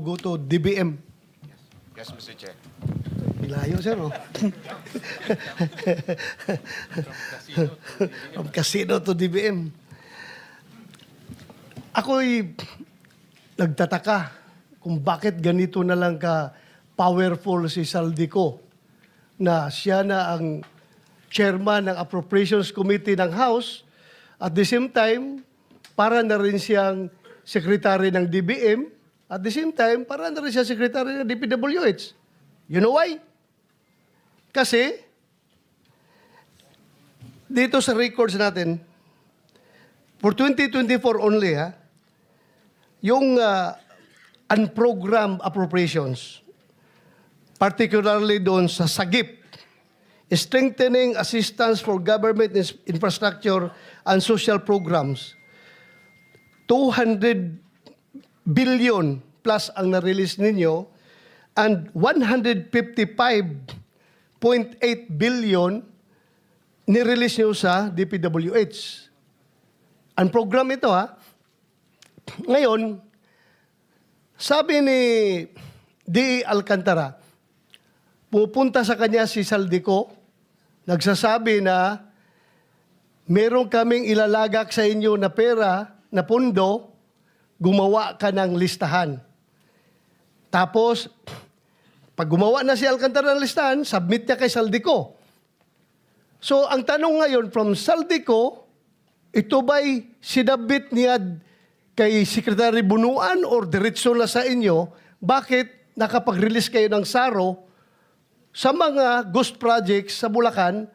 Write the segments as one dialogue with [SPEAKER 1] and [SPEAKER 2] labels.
[SPEAKER 1] go to DBM.
[SPEAKER 2] Yes, Mr. Chair.
[SPEAKER 1] Ilayo, sir. Oh. From casino to DBM. Ako'y nagtataka kung bakit ganito na lang ka powerful si Saldico na siya na ang chairman ng Appropriations Committee ng House at the same time, para na rin siyang secretary ng DBM at the same time, para na rin siya secretary ng DPWH. You know why? Kasi, dito sa records natin, for 2024 only, yung unprogrammed appropriations, particularly doon sa SAGIP, Strengthening Assistance for Government Infrastructure and Social Programs, 200 billion plus ang na-release ninyo and 155.8 billion ni-release nyo sa DPWH. Ang program ito Ngayon, sabi ni D. Alcantara, pupunta sa kanya si Saldico, nagsasabi na meron kaming ilalagak sa inyo na pera, na pondo, gumawa ka ng listahan. Tapos, pag gumawa na si Alcantara ng listahan, submit niya kay Saldico. So, ang tanong ngayon from Saldico, ito ba'y sinabit niya kay Secretary Bunuan or diretso na sa inyo? Bakit nakapag-release kayo ng SARO sa mga ghost projects sa Bulacan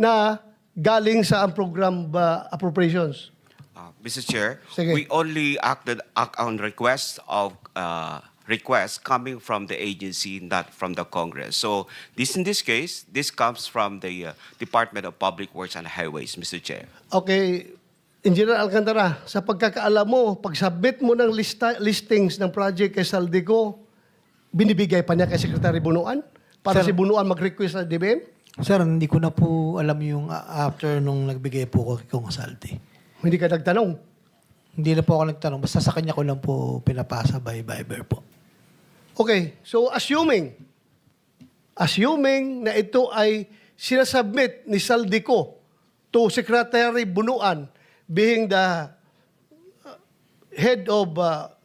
[SPEAKER 1] na galing sa program appropriations?
[SPEAKER 2] Mr. Chair,
[SPEAKER 1] Sige.
[SPEAKER 2] we only act on requests coming from the agency, not from the Congress. So in this case, this comes from the Department of Public Works and Highways, Mr. Chair.
[SPEAKER 1] Okay, Engineer Alcantara, sa pagkakaalam mo, pag-submit mo ng listings ng project kay Saldico, binibigay pa niya kay Secretary Bunuan para
[SPEAKER 3] Sir,
[SPEAKER 1] si Bunuan mag-request sa DBM?
[SPEAKER 3] Sir, hindi ko na po alam yung after nung nagbigay po ko kay Kong Saldi.
[SPEAKER 1] Hindi ka nagtanong?
[SPEAKER 3] Hindi na po ako nagtanong. Basta sa kanya ko lang po pinapasa by Viber po.
[SPEAKER 1] Okay, so assuming na ito ay sinasubmit ni Saldico to Secretary Bunuan being the head of,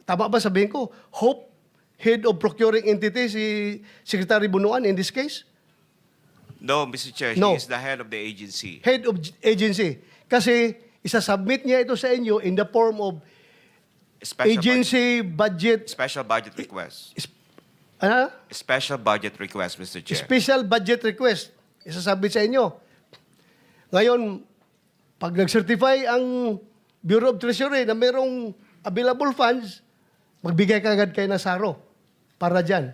[SPEAKER 1] tama ba sabihin ko, head of procuring entity si Secretary Bunuan in this case?
[SPEAKER 2] No, Mr. Chair,
[SPEAKER 1] No.
[SPEAKER 2] he is the head of the agency.
[SPEAKER 1] Head of agency. Kasi isasubmit niya ito sa inyo in the form of agency budget.
[SPEAKER 2] Special budget request.
[SPEAKER 1] Ano?
[SPEAKER 2] Special budget request, Mr. Chair.
[SPEAKER 1] Special budget request. Isasabit sa inyo. Ngayon, pag nag-certify ang Bureau of Treasury na merong available funds, magbigay ka agad kayo ng SARO para dyan.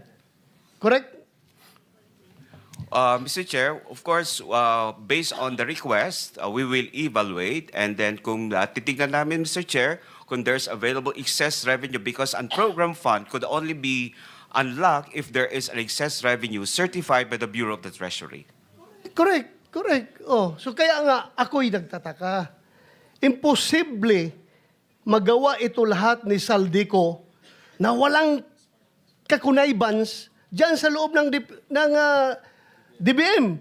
[SPEAKER 1] Correct?
[SPEAKER 2] Mr. Chair, of course, based on the request, we will evaluate and then kung titignan namin, Mr. Chair, kung there's available excess revenue because an program fund could only be unlocked if there is an excess revenue certified by the Bureau of the Treasury.
[SPEAKER 1] Correct. Oh, so kaya nga ako'y nagtataka. Imposible magawa ito lahat ni Saldico na walang kakunaybans dyan sa loob ng DBM.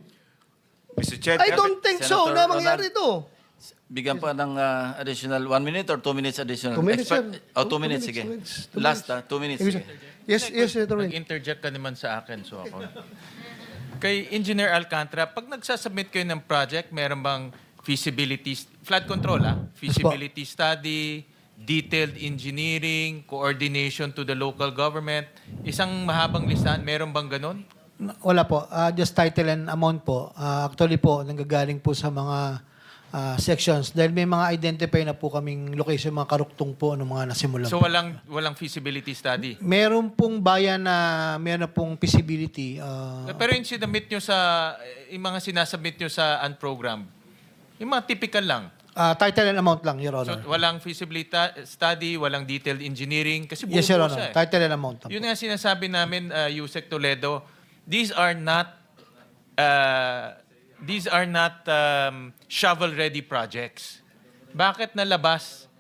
[SPEAKER 2] Mr. Chair,
[SPEAKER 1] I don't think so
[SPEAKER 4] Senator
[SPEAKER 1] na mangyari ito.
[SPEAKER 4] Bigyan pa ng additional 1 minute or 2 minutes additional?
[SPEAKER 1] 2 minutes, sir.
[SPEAKER 4] 2 minutes, sige. Last, 2 minutes, sige.
[SPEAKER 1] Yes, Senator Win.
[SPEAKER 5] Nag-interject ka naman sa akin, so ako. Kay Engineer Alcantara, pag nagsasubmit kayo ng project, meron bang feasibility, flood control, feasibility study, detailed engineering, coordination to the local government, isang mahabang listahan, meron bang ganun?
[SPEAKER 3] Wala po. Just title and amount po. Actually po, nanggagaling po sa mga sections. Dahil may mga identify na po kaming location, mga karuktong po ng mga nasimulan.
[SPEAKER 5] So
[SPEAKER 3] po.
[SPEAKER 5] walang feasibility study?
[SPEAKER 3] Meron pong bayan na meron na pong feasibility.
[SPEAKER 5] Pero yung sinabit nyo sa, yung mga sinasubmit nyo sa unprogram, yung mga typical lang.
[SPEAKER 3] Title and amount lang, Your
[SPEAKER 5] So
[SPEAKER 3] Honor.
[SPEAKER 5] walang feasibility study, walang detailed engineering, kasi
[SPEAKER 3] Yes, Your
[SPEAKER 5] buo-buo
[SPEAKER 3] Honor.
[SPEAKER 5] siya.
[SPEAKER 3] Title and amount lang.
[SPEAKER 5] Yun nga sinasabi namin, Yusek Toledo, these are not shovel-ready projects. Bakit nalabas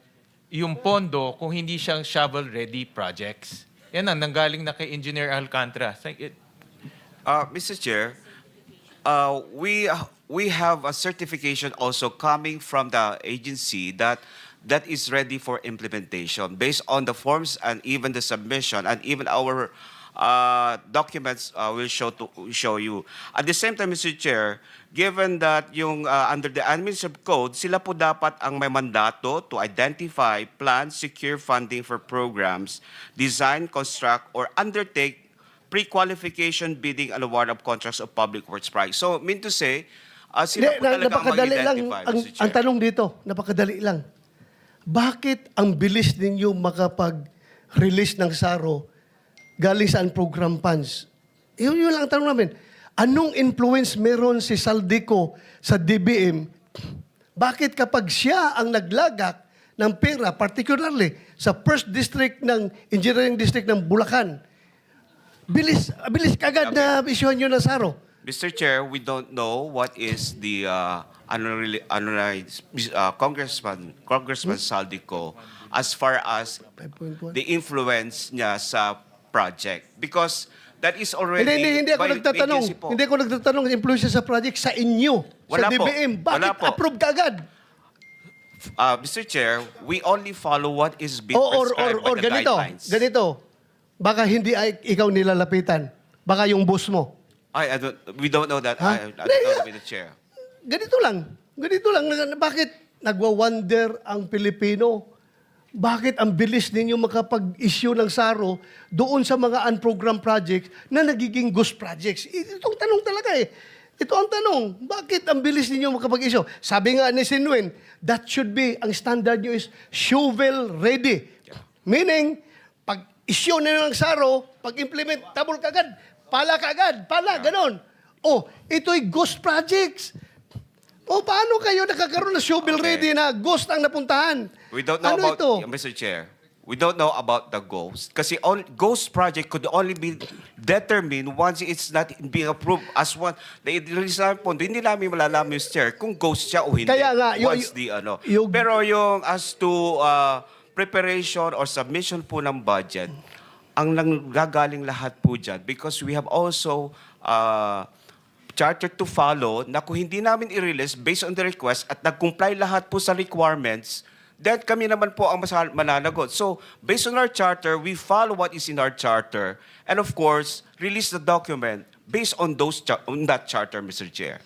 [SPEAKER 5] yung pondo kung hindi siyang shovel-ready projects? Yan ang nanggaling na kay Engineer Alcantara.
[SPEAKER 2] Mr. Chair, we have a certification also coming from the agency that is ready for implementation based on the forms and even the submission and even our documents will show you. At the same time, Mr. Chair, given that yung under the administrative code, sila po dapat ang may mandato to identify, plan, secure funding for programs, design, construct, or undertake pre-qualification bidding and award of contracts of public works projects. So, mean to say, sila po talaga ang
[SPEAKER 1] napakadali lang.
[SPEAKER 2] mag-identify,
[SPEAKER 1] Ang,
[SPEAKER 2] Mr. Chair.
[SPEAKER 1] ang tanong dito, napakadali lang. Bakit ang bilis ninyo makapag-release ng SARO galing sa program funds? Yun lang ang tanong namin. Anong influence meron si Saldico sa DBM? Bakit kapag siya ang naglagak ng pera, particularly sa first district ng engineering district ng Bulacan, bilis kagad na isyuhan nyo ng SARO?
[SPEAKER 2] Mr. Chair, we don't know what is the Congressman Saldico as far as
[SPEAKER 1] 5.1.
[SPEAKER 2] the influence niya sa project. Because that is already
[SPEAKER 1] Hindi ako
[SPEAKER 2] by
[SPEAKER 1] nagtatanong.
[SPEAKER 2] agency po.
[SPEAKER 1] Hindi ako nagtatanong ng influence sa project sa inyo,
[SPEAKER 2] Wala
[SPEAKER 1] sa
[SPEAKER 2] po.
[SPEAKER 1] DBM.
[SPEAKER 2] Wala
[SPEAKER 1] Bakit
[SPEAKER 2] po.
[SPEAKER 1] approve kagad?
[SPEAKER 2] Mr. Chair, we only follow what is being
[SPEAKER 1] Or
[SPEAKER 2] prescribed by the guidelines.
[SPEAKER 1] ganito. Baka hindi ay ikaw nilalapitan. Baka yung boss mo.
[SPEAKER 2] We don't know that.
[SPEAKER 1] Ha?
[SPEAKER 2] I don't know with the chair.
[SPEAKER 1] Ganito lang. Bakit nagwa-wonder ang Pilipino? Bakit ang bilis ninyo makapag-issue ng SARO doon sa mga unprogrammed projects na nagiging ghost projects? Itong tanong talaga eh. Ito ang tanong. Bakit ang bilis ninyo makapag-issue? Sabi nga ni Sinwen, that should be, ang standard nyo is shovel ready. Meaning, pag issue na ng SARO, pag-implement, tabol kagad, pala, ganon. Oh, ito'y ghost projects. O paano kayo nakakaroon ng shovel ready na ghost ang napuntahan?
[SPEAKER 2] We don't know
[SPEAKER 1] Ano
[SPEAKER 2] about,
[SPEAKER 1] ito?
[SPEAKER 2] Mr. Chair, we don't know about the ghost. Kasi ghost project could only be determined once it's not being approved as one. The example, hindi namin malalaman, Mr. Chair, kung ghost siya o hindi.
[SPEAKER 1] Kaya nga,
[SPEAKER 2] Pero yung as to preparation or submission po ng budget, ang nanggagaling lahat po dyan because we have also charter to follow na kung hindi namin i-release based on the request at nag-comply lahat po sa requirements, then kami naman po ang mananagot. So, based on our charter, we follow what is in our charter and of course, release the document based on on that charter, Mr. Chair.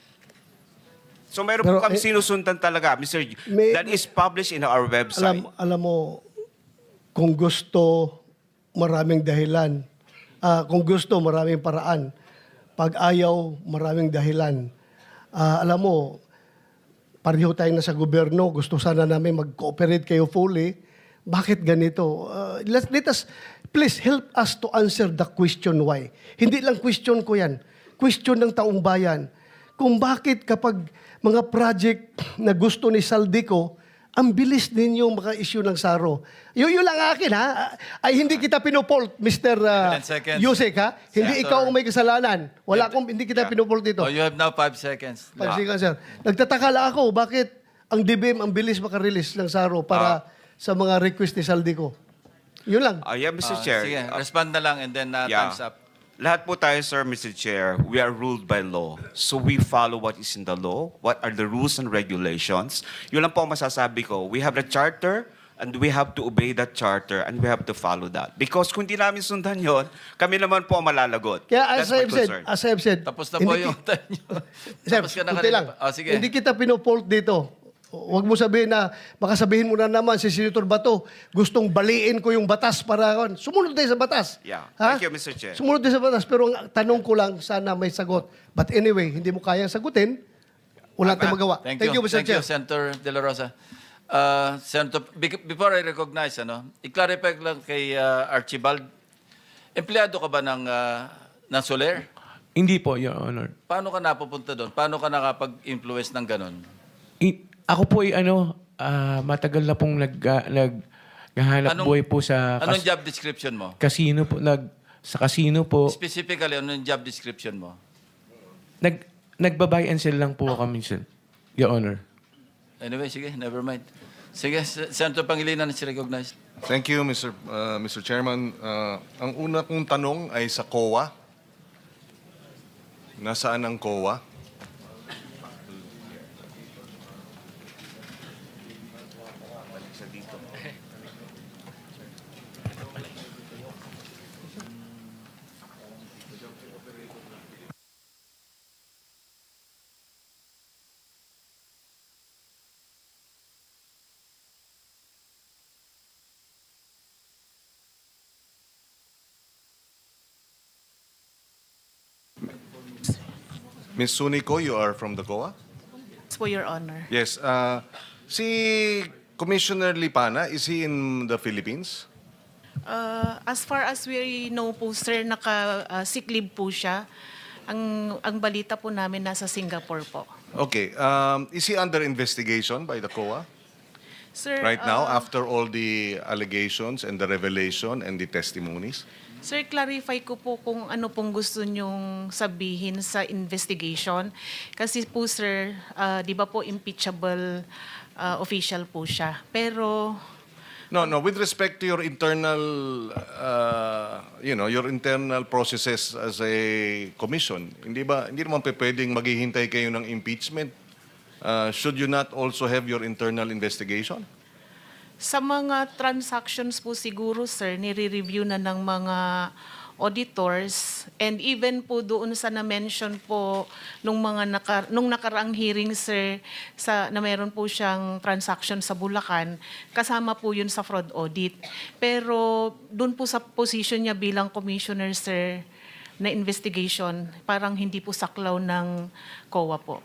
[SPEAKER 2] So, meron po kami sinusundan talaga, Mr. That is published in our website.
[SPEAKER 1] Alam mo, kung gusto, maraming dahilan. Kung gusto, maraming paraan. Pag ayaw, maraming dahilan. Alam mo, pareho tayo na sa gobyerno, gusto sana namin mag-cooperate kayo fully. Bakit ganito? Let us, please help us to answer the question why. Hindi lang question ko yan. Question ng taong bayan. Kung bakit kapag mga project na gusto ni Saldico, ang bilis ninyong maka-issue ng SARO. Yun lang akin, ha? Ay, hindi kita pinopolt, Mr.
[SPEAKER 4] 10 seconds.
[SPEAKER 1] Yusek, ha? Hindi
[SPEAKER 4] Senator.
[SPEAKER 1] ikaw ang may kasalanan. Hindi kita pinopolt dito.
[SPEAKER 4] Oh, you have now 5 seconds.
[SPEAKER 1] 5 seconds, sir. Nagtataka lang ako, bakit ang DBM ang bilis maka-release ng SARO para sa mga request ni Saldico? Yun lang.
[SPEAKER 2] Yeah, Mr. Chair.
[SPEAKER 4] Sige, respond na lang and then time's up.
[SPEAKER 2] Lahat po tayo, sir, Mr. Chair, we are ruled by law. So we follow what is in the law, what are the rules and regulations. Yun lang po ang masasabi ko. We have the charter, and we have to obey that charter, and we have to follow that. Because kung di namin sundan yun, kami naman po ang malalagot.
[SPEAKER 1] Kaya
[SPEAKER 2] That's my concern.
[SPEAKER 1] as I have said,
[SPEAKER 4] Tapos na po
[SPEAKER 1] hindi
[SPEAKER 4] yung time nyo.
[SPEAKER 1] Sir,
[SPEAKER 4] Tapos ka na
[SPEAKER 1] kunti
[SPEAKER 4] kanina.
[SPEAKER 1] lang.
[SPEAKER 4] Sige.
[SPEAKER 1] Hindi kita pinopolt dito. Huwag mo sabihin na, baka sabihin mo na naman si Senator Bato, gustong baliin ko yung batas para, sumunod tayo sa batas.
[SPEAKER 2] Yeah.
[SPEAKER 1] Ha?
[SPEAKER 2] Thank you, Mr. Chair.
[SPEAKER 1] Sumunod tayo sa batas, pero ang tanong ko lang, sana may sagot. But anyway, hindi mo kayang sagutin, wala tayong magawa.
[SPEAKER 4] Thank
[SPEAKER 1] you, Mr.
[SPEAKER 4] Thank
[SPEAKER 1] Chair.
[SPEAKER 4] you, Senator De La Rosa. Senator, before I recognize, i-clarify lang kay Archibald, empleyado ka ba ng Soler?
[SPEAKER 6] Hindi po, Your Honor.
[SPEAKER 4] Paano ka napupunta doon? Paano ka nakapag-influence ng ganon?
[SPEAKER 6] Ako po ay matagal na pong naghahanap buhay po sa
[SPEAKER 4] Anong job description mo?
[SPEAKER 6] casino po. Sa casino po.
[SPEAKER 4] Specifically, anong job description mo?
[SPEAKER 6] Nagbabuy and sell lang po kami, sir. Your Honor.
[SPEAKER 4] Anyway, sige, never mind. Sige, Senator Pangilinan is recognized.
[SPEAKER 7] Thank you, Mr. Chairman. Ang una kong tanong ay sa COA. Nasaan ang COA? Ms. Sunico, you are from the COA?
[SPEAKER 8] For your honor.
[SPEAKER 7] Yes. Si Commissioner Lipana, is he in the Philippines?
[SPEAKER 8] As far as we know po, sir, naka-sick leave po siya. Ang balita po namin nasa Singapore po.
[SPEAKER 7] Okay. Is he under investigation by the COA
[SPEAKER 8] Sir,
[SPEAKER 7] right now after all the allegations and the revelation and the testimonies?
[SPEAKER 8] Sir, clarify ko po kung ano pong gusto nyong sabihin sa investigation. Kasi po, sir, di ba po impeachable official po siya. Pero
[SPEAKER 7] No, with respect to your internal, your internal processes as a commission, hindi naman pwedeng maghihintay kayo ng impeachment? Should you not also have your internal investigation?
[SPEAKER 8] sa mga transactions po siguro, sir, nire-review na ng mga auditors, and even po doon sa na-mention po nung nakaraang hearing, sir, na meron po siyang transaction sa Bulacan, kasama po yun sa fraud audit. Pero doon po sa position niya bilang commissioner, sir, na investigation, parang hindi po saklaw ng COA po.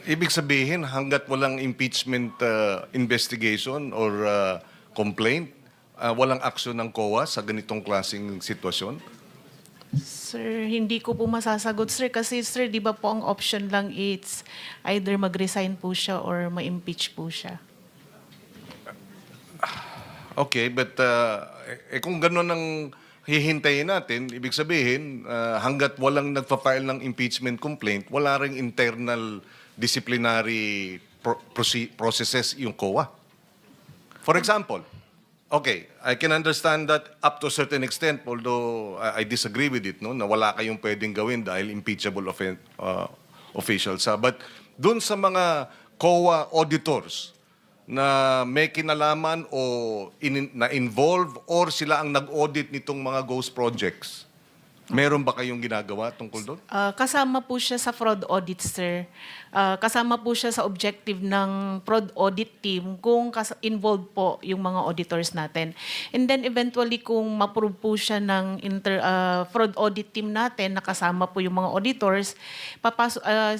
[SPEAKER 7] Ibig sabihin, hanggat walang impeachment investigation or complaint, walang aksyon ng COA sa ganitong klaseng sitwasyon?
[SPEAKER 8] Sir, hindi ko po masasagot, sir. Kasi, sir, di ba po ang option lang it's either mag-resign po siya or ma-impeach po siya.
[SPEAKER 7] Okay, but kung gano'n ang hihintayin natin, ibig sabihin, hanggat walang nagpa-file ng impeachment complaint, wala ring internal disciplinary processes yung COA. For example, okay, I can understand that up to a certain extent, although I disagree with it, no, na wala kayong pwedeng gawin dahil impeachable officials. But dun sa mga COA auditors na may kinalaman o na-involve or sila ang nag-audit nitong mga ghost projects, meron ba kayong ginagawa tungkol doon?
[SPEAKER 8] Kasama po siya sa fraud audit, sir. Kasama po siya sa objective ng fraud audit team kung involved po yung mga auditors natin. And then eventually kung ma-prove po siya ng fraud audit team natin na kasama po yung mga auditors,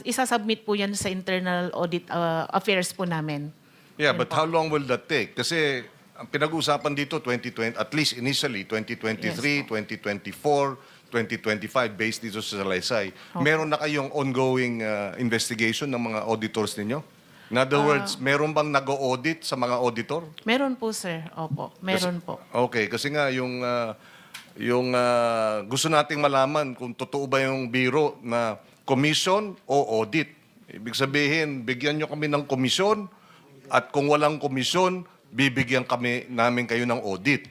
[SPEAKER 8] isasubmit po yan sa internal audit affairs po namin.
[SPEAKER 7] Yeah, but how long will that take? Kasi ang pinag-uusapan dito, 2020, at least initially, 2023, 2024, 2025, based dito sa Salaysay. Meron na kayong ongoing investigation ng mga auditors ninyo? In other words, meron bang nag-audit sa mga auditor?
[SPEAKER 8] Meron po, sir. Opo, meron po.
[SPEAKER 7] Okay, kasi nga yung gusto nating malaman kung totoo ba yung biro na commission o audit. Ibig sabihin, bigyan nyo kami ng komisyon at kung walang komisyon, bibigyan namin kayo ng audit.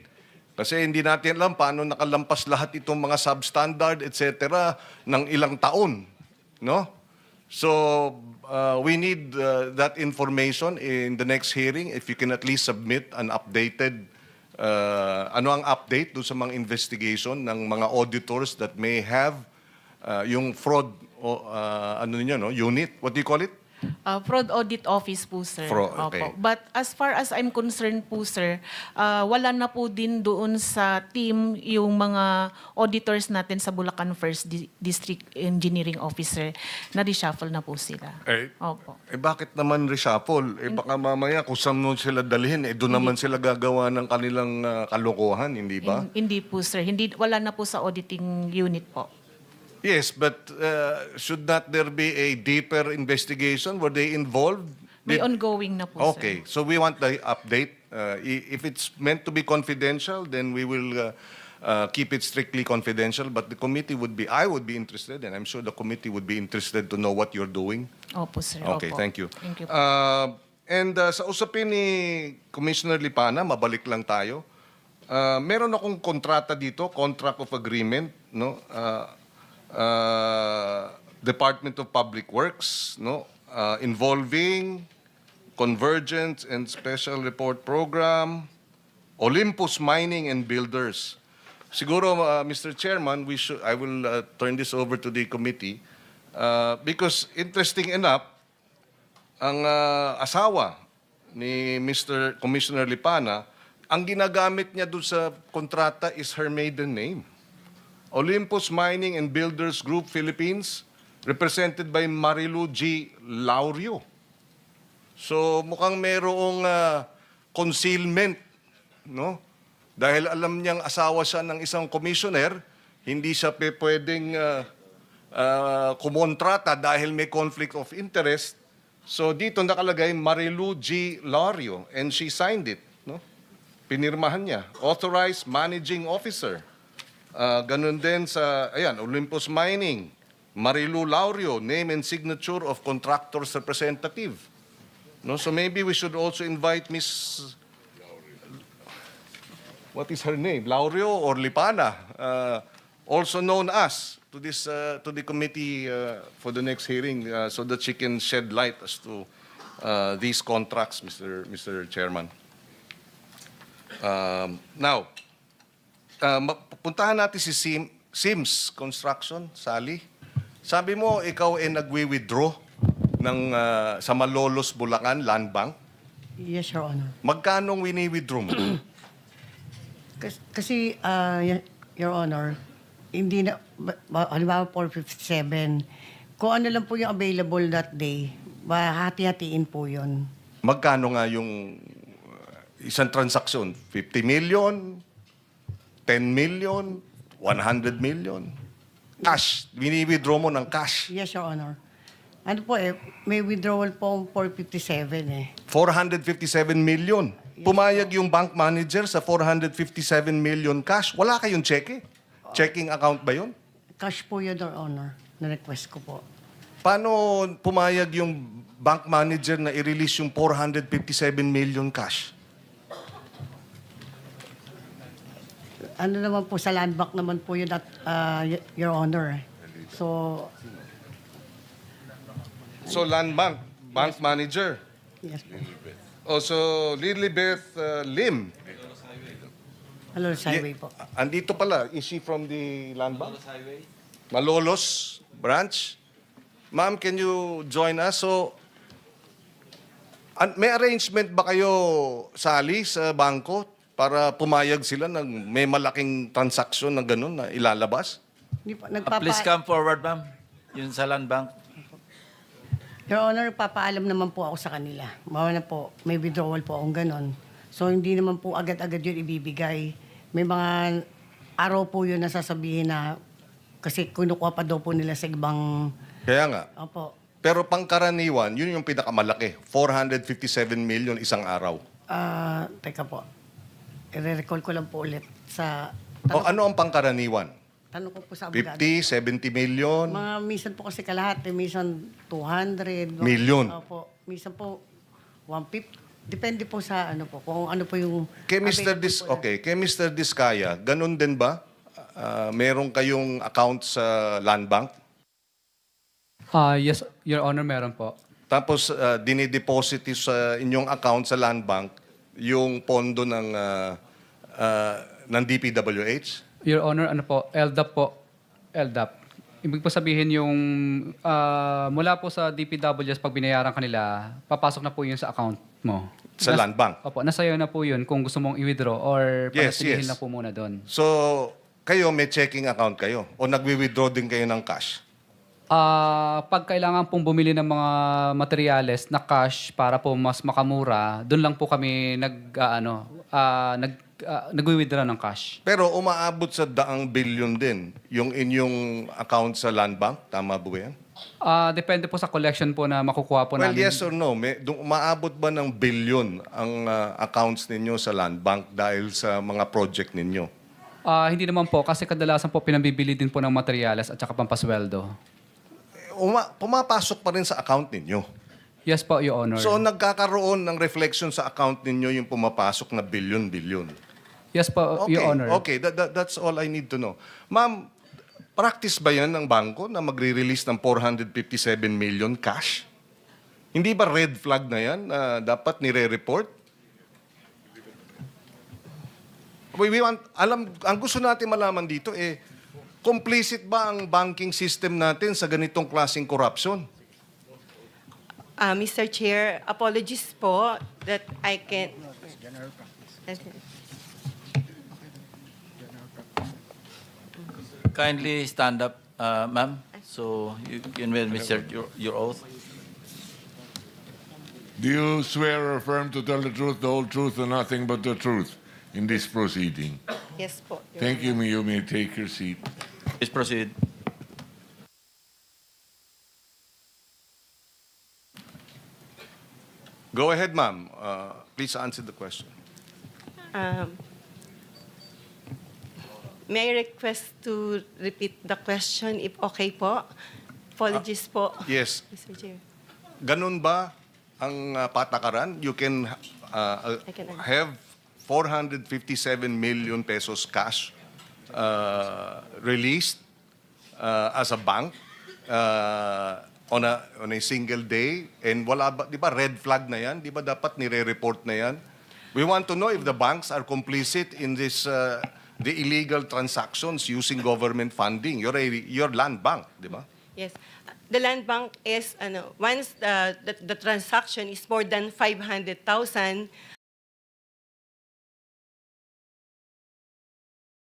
[SPEAKER 7] Kasi hindi natin alam paano nakalampas lahat itong mga substandard, etc. ng ilang taon. No? So, we need that information in the next hearing. If you can at least submit an updated, ano ang update doon sa mga investigation ng mga auditors that may have yung fraud, unit. What do you call it?
[SPEAKER 8] Fraud Audit Office po, sir.
[SPEAKER 7] Okay.
[SPEAKER 8] Opo. But as far as I'm concerned po, sir, wala na po din doon sa team yung mga auditors natin sa Bulacan First District Engineering Officer. Na-reshuffle na po sila. Opo.
[SPEAKER 7] Bakit naman reshuffle? Baka mamaya kung saan mo sila dalhin, doon naman sila gagawa ng kanilang kalokohan, hindi ba?
[SPEAKER 8] Hindi po, sir. Wala na po sa auditing unit po.
[SPEAKER 7] Yes, but should not there be a deeper investigation? Were they involved?
[SPEAKER 8] May ongoing na po,
[SPEAKER 7] Okay,
[SPEAKER 8] sir.
[SPEAKER 7] so we want the update. If it's meant to be confidential, then we will keep it strictly confidential. But the committee I would be interested, and I'm sure the committee would be interested to know what you're doing.
[SPEAKER 8] Opo, sir.
[SPEAKER 7] Okay,
[SPEAKER 8] Opo.
[SPEAKER 7] thank you.
[SPEAKER 8] Thank you po.
[SPEAKER 7] And sa usapin ni Commissioner Lipana, mabalik lang tayo. Meron akong kontrata dito, contract of agreement, no? Department of Public Works, no? Involving Convergence and Special Report Program, Olympus Mining and Builders. Siguro, Mr. Chairman, I will turn this over to the committee because interesting enough, ang asawa ni Mr. Commissioner Lipana, ang ginagamit niya doon sa kontrata is her maiden name. Olympus Mining and Builders Group Philippines, represented by Marilu G. Laurio. So mukhang merong concealment, no? Dahil alam niyang asawa siya ng isang commissioner, hindi siya pwedeng kumontrata dahil may conflict of interest. So dito nakalagay Marilu G. Laurio and she signed it, no? Pinirmahan niya, authorized managing officer. Ganun din sa Olympus Mining, Marilu Laurio, name and signature of contractor's representative. No, so maybe we should also invite Miss what is her name? Laurio or Lipana, also known as to the committee for the next hearing, so that she can shed light as to these contracts, Mr. Chairman. Now, puntahan natin si Sims Construction, Sally. Sabi mo, ikaw ay nagwi-withdraw sa Malolos, Bulacan, Land Bank.
[SPEAKER 9] Yes, Your Honor.
[SPEAKER 7] Magkano wini-withdraw mo?
[SPEAKER 9] Kasi, Your Honor, hindi na, halimbawa 457, kung ano lang po yung available that day, hati-hatiin po yun.
[SPEAKER 7] Magkano nga yung isang transaksyon? 50 million? 10 million? 100 million? Cash. Wini-withdraw mo ng cash.
[SPEAKER 9] Yes, Your Honor. Ano po may withdrawal po 457
[SPEAKER 7] 457 million. Pumayag yung bank manager sa 457 million cash. Wala kayong cheque? Checking account ba yun?
[SPEAKER 9] Cash po yun, Your Honor. Na-request ko po.
[SPEAKER 7] Paano pumayag yung bank manager na i-release yung 457 million cash?
[SPEAKER 9] Ano naman po, sa land bank naman po yun at Your Honor.
[SPEAKER 7] So land bank, bank manager.
[SPEAKER 9] Yes po.
[SPEAKER 7] Also, Lilibeth Lim.
[SPEAKER 9] Malolos Highway po.
[SPEAKER 7] Andito pala. Is she from the land bank? Malolos branch. Ma'am, can you join us? So, may arrangement ba kayo, Sally, sa bangko para pumayag sila ng may malaking transaksyon na gano'n na ilalabas?
[SPEAKER 9] Hindi po,
[SPEAKER 4] Please come forward, ma'am. Yun sa land bank.
[SPEAKER 9] Your Honor, papaalam naman po ako sa kanila. Bawa na po, may withdrawal po akong ganon. So, hindi naman po agad-agad yun ibibigay. May mga araw po yun na sasabihin na kasi kinukuha pa daw po nila sa ibang...
[SPEAKER 7] Kaya nga.
[SPEAKER 9] Opo.
[SPEAKER 7] Pero pangkaraniwan, yun yung pinakamalaki. 457 million isang araw.
[SPEAKER 9] Teka po. I-recall ko lang po ulit sa...
[SPEAKER 7] O ano ang pangkaraniwan?
[SPEAKER 9] Tanong ko po sa abogado.
[SPEAKER 7] 50, 70 million?
[SPEAKER 9] Mga minsan po kasi kalahati, minsan 200.
[SPEAKER 7] Million?
[SPEAKER 9] Opo. Minsan po 150. Depende po sa ano po, kung ano po yung...
[SPEAKER 7] Kay Mr. Diskaya, ganun din ba? Meron kayong account sa land bank?
[SPEAKER 10] Yes, Your Honor, meron po.
[SPEAKER 7] Tapos dinideposit sa inyong account sa land bank yung pondo ng DPWH?
[SPEAKER 10] Your Honor, ano po, LDAP po. LDAP. Ibig po sabihin yung mula po sa DPWS, pag binayaran kanila, papasok na po yun sa account mo.
[SPEAKER 7] Sa land bank?
[SPEAKER 10] Opo, nasa'yo na po yun kung gusto mong i-withdraw or panatilihin na po muna doon.
[SPEAKER 7] So, kayo may checking account kayo o nagwi-withdraw din kayo ng cash?
[SPEAKER 10] Pag kailangan pong bumili ng mga materyales na cash para po mas makamura, doon lang po kami nagwi-withdraw ng cash.
[SPEAKER 7] Pero umaabot sa 100 billion din yung inyong account sa land bank? Tama ba yan?
[SPEAKER 10] Depende po sa collection po na makukuha po
[SPEAKER 7] Well,
[SPEAKER 10] namin.
[SPEAKER 7] yes or no? Umaabot ba ng billion ang accounts ninyo sa land bank dahil sa mga project ninyo?
[SPEAKER 10] Hindi naman po kasi kadalasan po pinabibili din po ng materyales at saka pampasweldo.
[SPEAKER 7] Pumapasok pa rin sa account ninyo.
[SPEAKER 10] Yes po, Your Honor.
[SPEAKER 7] So nagkakaroon ng reflection sa account ninyo yung pumapasok na billion-billion.
[SPEAKER 10] Yes po,
[SPEAKER 7] Okay,
[SPEAKER 10] Your Honor.
[SPEAKER 7] okay. That's all I need to know. Ma'am, practice ba yan ng bangko na magre-release ng 457 million cash? Hindi ba red flag na yan na dapat nire-report? Ang gusto natin malaman dito complicit ba ang banking system natin sa ganitong klaseng corruption?
[SPEAKER 11] Mr. Chair, apologies po that I can...
[SPEAKER 4] Kindly stand up, ma'am, so you can administer your oath.
[SPEAKER 12] Do you swear or affirm to tell the truth, the whole truth, and nothing but the truth in this proceeding?
[SPEAKER 11] Yes po. Your
[SPEAKER 12] Thank you. You may take your seat.
[SPEAKER 4] Please proceed.
[SPEAKER 7] Go ahead, ma'am. Please answer the question.
[SPEAKER 11] May I request to repeat the question if okay po? Apologies po.
[SPEAKER 7] Yes.
[SPEAKER 11] Mr. Chair.
[SPEAKER 7] Ganun ba ang patakaran? You can
[SPEAKER 11] can
[SPEAKER 7] have 457 million pesos cash released as a bank on a single day, and wala ba, di ba red flag na yan? Di ba dapat nire-report na yan? We want to know if the banks are complicit in this the illegal transactions using government funding. You're land bank, di ba?
[SPEAKER 11] Yes. The land bank is, once the transaction is more than 500,000,